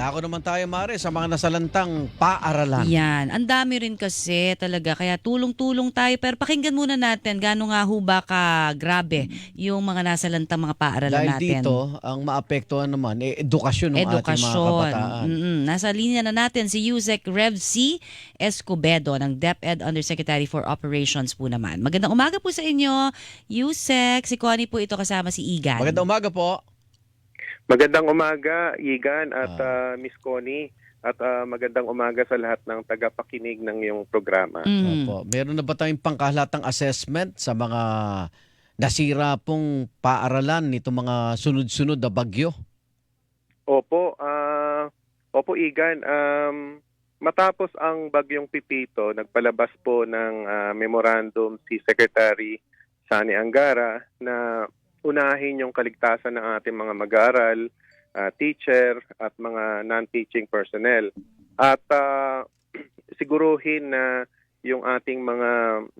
Dako naman tayo, Mare, sa mga nasalantang paaralan. Yan, ang dami rin kasi talaga. Kaya tulong-tulong tayo. Pero pakinggan muna natin gaano nga ho ba ka grabe yung mga nasalantang mga paaralan Dahil natin. dito, ang maapektuhan naman, edukasyon ng ating mga Edukasyon. kabataan. Nasa linya na natin si Yusek Rev C. Escobedo ng DepEd Undersecretary for Operations po naman. Magandang umaga po sa inyo, Yusek. Si Connie po ito kasama si Igan. Magandang umaga po. Magandang umaga, Igan at Ah. Miss Connie. At magandang umaga sa lahat ng tagapakinig ng iyong programa. Opo. Meron na ba tayong pangkahalatang assessment sa mga nasira pong paaralan nito mga sunod-sunod na bagyo? Opo, Igan. Matapos ang bagyong Pipito, nagpalabas po ng memorandum si Secretary Sani Angara na unahin yung kaligtasan ng ating mga mag-aaral, teacher at mga non-teaching personnel. At siguruhin na yung ating mga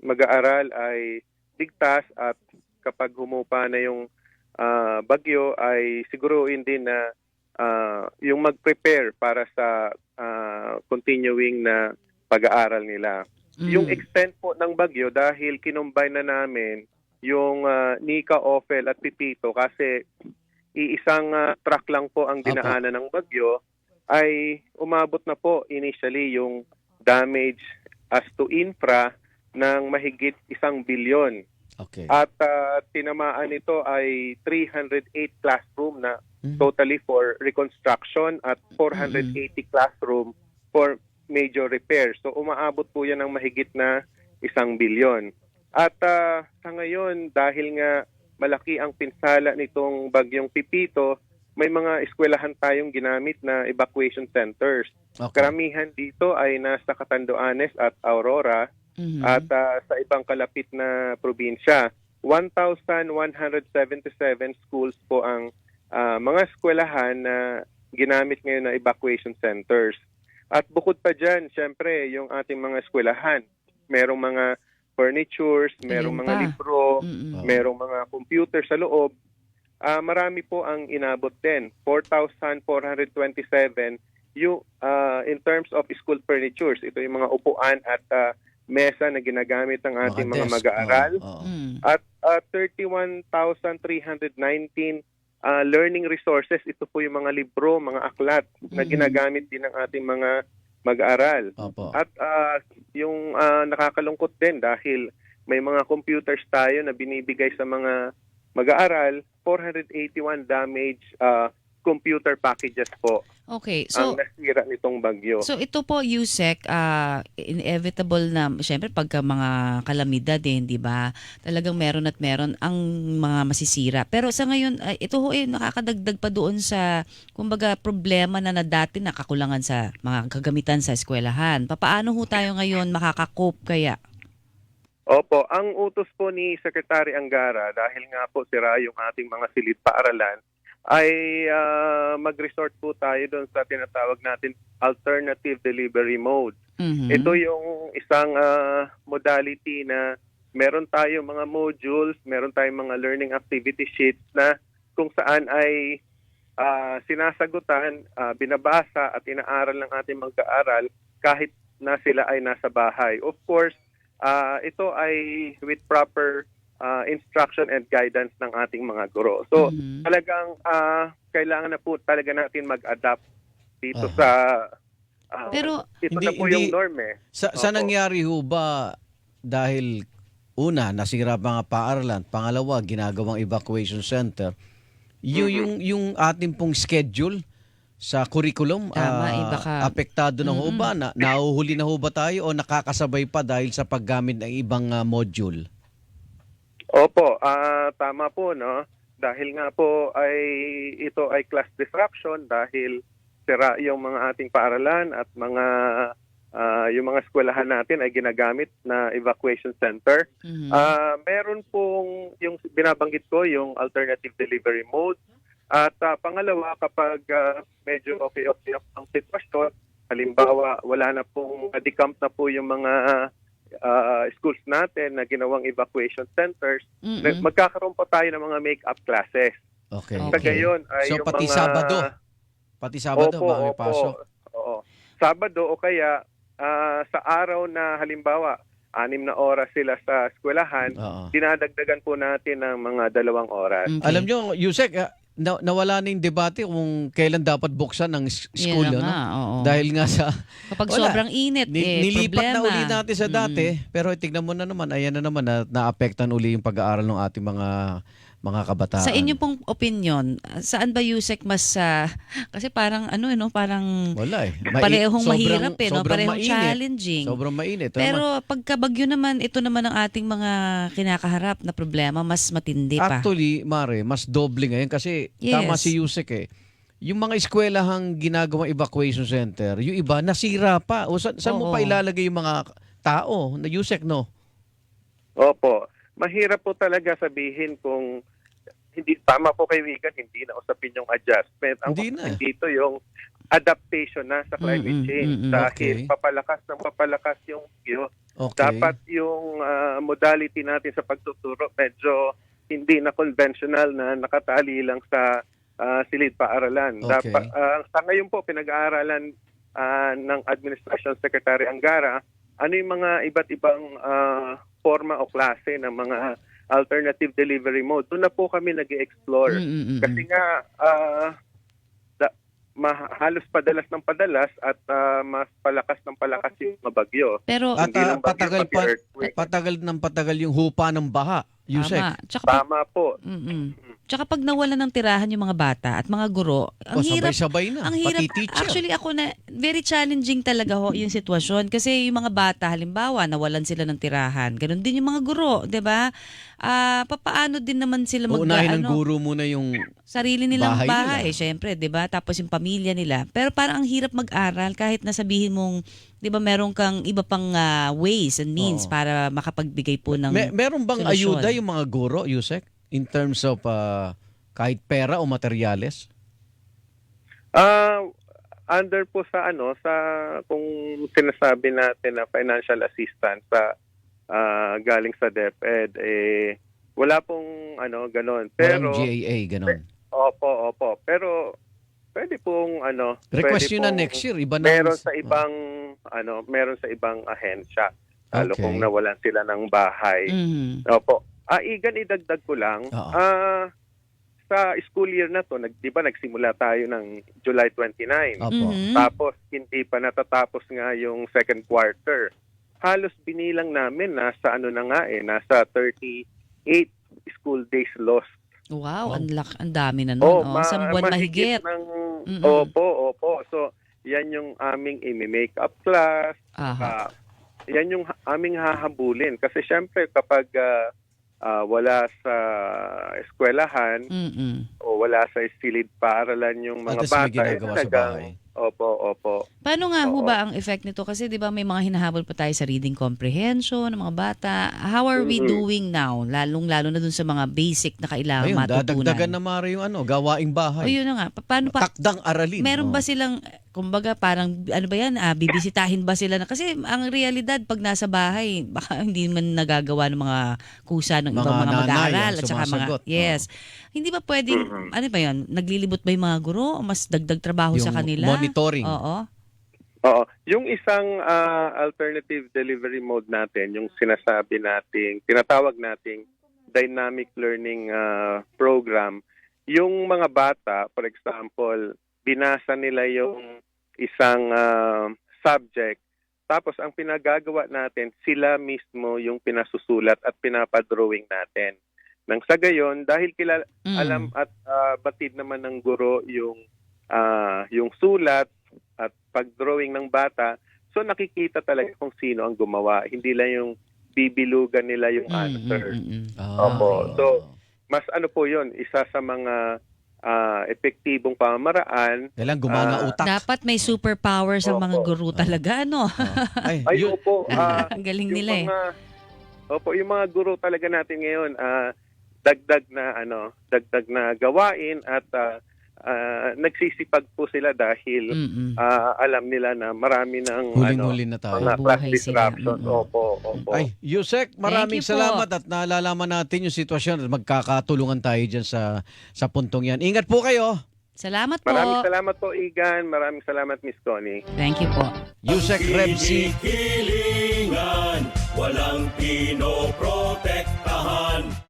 mag-aaral ay ligtas at kapag humupa na yung bagyo ay siguruhin din na yung mag-prepare para sa continuing na pag-aaral nila. Yung extent po ng bagyo dahil kinumbine na namin yung Nika, Ophel at Pipito kasi iisang truck lang po ang dinaanan ng bagyo ay umabot na po initially yung damage as to infra ng mahigit 1 bilyon. Okay. At tinamaan nito ay 308 classroom na totally for reconstruction at 480 classroom for major repairs. So umaabot po yan ng mahigit na 1 bilyon. At sa ngayon, dahil nga malaki ang pinsala nitong bagyong Pipito, may mga eskwelahan tayong ginamit na evacuation centers. Okay. Karamihan dito ay nasa Catanduanes at Aurora at sa ibang kalapit na probinsya. 1,177 schools po ang mga eskwelahan na ginamit ngayon na evacuation centers. At bukod pa dyan, syempre, yung ating mga eskwelahan, merong mga furnitures, merong mga libro, merong mga computer sa loob. Marami po ang inabot din. 4,427 yung in terms of school furnitures. Ito yung mga upuan at mesa na ginagamit ng ating mga desk. mag-aaral. At 31,319 learning resources. Ito po yung mga libro, mga aklat na ginagamit din ng ating mga mag-aaral. Opo. At yung nakakalungkot din dahil may mga computers tayo na binibigay sa mga mag-aaral, 481 damage computer packages po Okay, ang so nasira nitong bagyo. so ito po, Yusek, inevitable na, syempre pagka mga kalamidad di ba? Talagang meron at meron ang mga masisira. Pero sa ngayon, ito ho nakakadagdag pa doon sa, kumbaga, problema na dati nakakulangan sa mga kagamitan sa eskwelahan. Papaano ho tayo ngayon makaka-cope kaya? Opo, ang utos po ni Secretary Angara dahil nga po sira yung ating mga silid paaralan ay mag-resort po tayo doon sa tinatawag natin alternative delivery mode. Ito yung isang modality na meron tayo mga modules, meron tayong mga learning activity sheets na kung saan ay sinasagutan, binabasa at inaaral ng ating mag-aaral kahit na sila ay nasa bahay. Of course, ito ay with proper instruction and guidance ng ating mga guro. So talagang kailangan na po talaga natin mag-adapt dito sa Pero ito na po yung norm eh. Sa nangyari ho ba dahil una, nasira mga paaralan, pangalawa, ginagawang evacuation center, yung ating pong schedule sa curriculum, Tama, baka apektado na ho ba? Nahuhuli na ho ba tayo o nakakasabay pa dahil sa paggamit ng ibang module? Opo, tama po, no? Dahil nga po ay ito ay class disruption dahil sira yung mga ating paaralan at yung mga eskwelahan natin ay ginagamit na evacuation center. Meron pong yung binabanggit ko, yung alternative delivery mode. At pangalawa, kapag medyo okay ang sitwasyon, halimbawa wala na pong decamp na po yung mga schools natin na ginawang evacuation centers, magkakaroon pa tayo ng mga make-up classes. Okay. Sa gayon ay So yung pati mga Sabado? Pati Sabado, Opo, baka may pasok. Oo. Sabado o kaya sa araw na halimbawa 6 na oras sila sa eskwelahan, Oo. dinadagdagan po natin ng mga 2 oras. Okay. Alam nyo, Yusek, nawala na yung debate kung kailan dapat buksan ng school. Yan na Ano? nga, oo. Dahil nga sa Kapag wala. sobrang init, nilipat na problema. uli natin sa dati, pero tignan mo na naman, ayan na naman na naapektan uli yung pag-aaral ng ating mga kabataan. Sa inyo pong opinion, saan ba Yusek mas kasi parang parang Wala eh. parehong mahirap no? sobrang Parehong mainit. challenging. Sobrang mainit. Ano naman? Pero pagkabagyo naman, ito naman ang ating mga kinakaharap na problema, mas matindi pa. Actually, Mare, mas doble ngayon kasi Yes. tama si Yusek eh. Yung mga eskwelahang ginagawang evacuation center, yung iba nasira pa. O saan mo Oo. pa ilalagay yung mga tao na Yusek, no? Opo. Mahirap po talaga sabihin kung hindi tama po kay Wigan, hindi na usapin yung adjustment. Ang Hindi na. usapin dito yung adaptation na sa climate change. Dahil Okay. papalakas yung bagyo. Okay. Dapat yung modality natin sa pagtuturo medyo hindi na conventional na nakatali lang sa silid paaralan. Okay. Dapat sa ngayon po pinag-aaralan ng Administration Secretary Angara ano yung mga iba't ibang forma o klase ng mga alternative delivery mode. Doon na po kami nag-explore. Kasi nga halos padalas ng padalas at mas palakas ng palakas yung mga bagyo. Pero At Hindi lang bagyo, pati earthquake. patagal ng hupa ng baha, Yusek. tama. Tsaka pag, Tama po. tsaka pag nawalan ng tirahan yung mga bata at mga guro, ang hirap. Sabay-sabay na. Ang hirap. Pati teacher. Actually, ako na, very challenging talaga ho yung sitwasyon. Kasi yung mga bata, halimbawa, nawalan sila ng tirahan. Ganon din yung mga guro, di ba? Papaano din naman sila Uunahin ng guro muna yung sarili nilang bahay bahay, nila. syempre, 'di ba? Tapos yung pamilya nila. Pero parang ang hirap mag-aral kahit na sabihin mong 'di ba meron kang iba pang ways and means Oo. para makapagbigay po ng meron bang solusyon. ayuda yung mga guro, Yusek? In terms of kahit pera o materyales? Under po sa kung sinasabi natin na financial assistance sa galing sa DepEd wala pong ganon. Pero Walang GAA, ganon. opo. Pero pwede pong Request pwede yun na pong next year. Iba na. meron sa ibang meron sa ibang ahensya. Lalo Okay. kung nawalan sila ng bahay. Mhm. Opo. Igan, idagdag ko lang. Oo. Sa school year na to, di ba nagsimula tayo ng July 29. Opo. Mhm. Tapos hindi pa natatapos nga yung second quarter. Halos binilang namin nasa nasa 38 school days lost. Wow, ang dami na nun. Isang buwan mahigit. Mm-mm. Opo. So, yan yung aming make up class. Aha. Yan yung aming hahabulin. Kasi syempre kapag wala sa eskwelahan Mm-mm. o wala sa silid paaralan yung mga At least may bata, ginagawa sa bahay. Opo. Paano nga ho Oo. ba ang effect nito? Kasi 'di ba may mga hinahabol pa tayo sa reading comprehension ng mga bata. How are we doing now? Lalong-lalo na dun sa mga basic na kailangan Ayun, matutunan. dadagdagan na Mare yung gawaing O bahay. yun na nga. Paano pa? Takdang aralin. Meron Oh. ba silang, kumbaga parang, bibisitahin ba sila? Kasi ang realidad, pag nasa bahay, baka hindi man nagagawa ng mga kusa ng ibang Mga mga nanay mag-aaral. ang At saka sumasagot. yes. Hindi ba pwedeng, ano ba yun, naglilibot ba yung mga guro? O mas dagdag trabaho sa Yung kanila? monitoring. Oo. Oo. Yung isang alternative delivery mode natin, yung tinatawag nating dynamic learning program, yung mga bata, for example, binasa nila yung isang subject, tapos ang pinagagawa natin, sila mismo yung pinasusulat at pinapadrawing natin. Nang sa gayon, dahil alam at batid naman ng guro yung sulat at pag-drawing ng bata, so nakikita talaga kung sino ang gumawa. Hindi lang yung bibilugan nila yung answer. Opo. So, mas po yun, isa sa mga epektibong pamamaraan. Kailangan gumana utak. Dapat may superpower sa mga Opo. guro talaga, ano? Ay, Ay, opo. Ang galing nila eh. Yung mga guro talaga natin ngayon, dagdag na gawain at nagsisipag po sila dahil alam nila na marami ng huling-huli na tayo. mga class Mabuhay sila. disruptions. Opo. Ay, Yusek, maraming Thank you po. salamat at nalalaman natin yung sitwasyon at magkakatulungan tayo dyan sa puntong yan. Ingat po kayo. Salamat po. Maraming salamat po, Igan. Maraming salamat, Miss Connie. Thank you po. Yusek Rebsi. Hilingan, walang pinoprotektahan.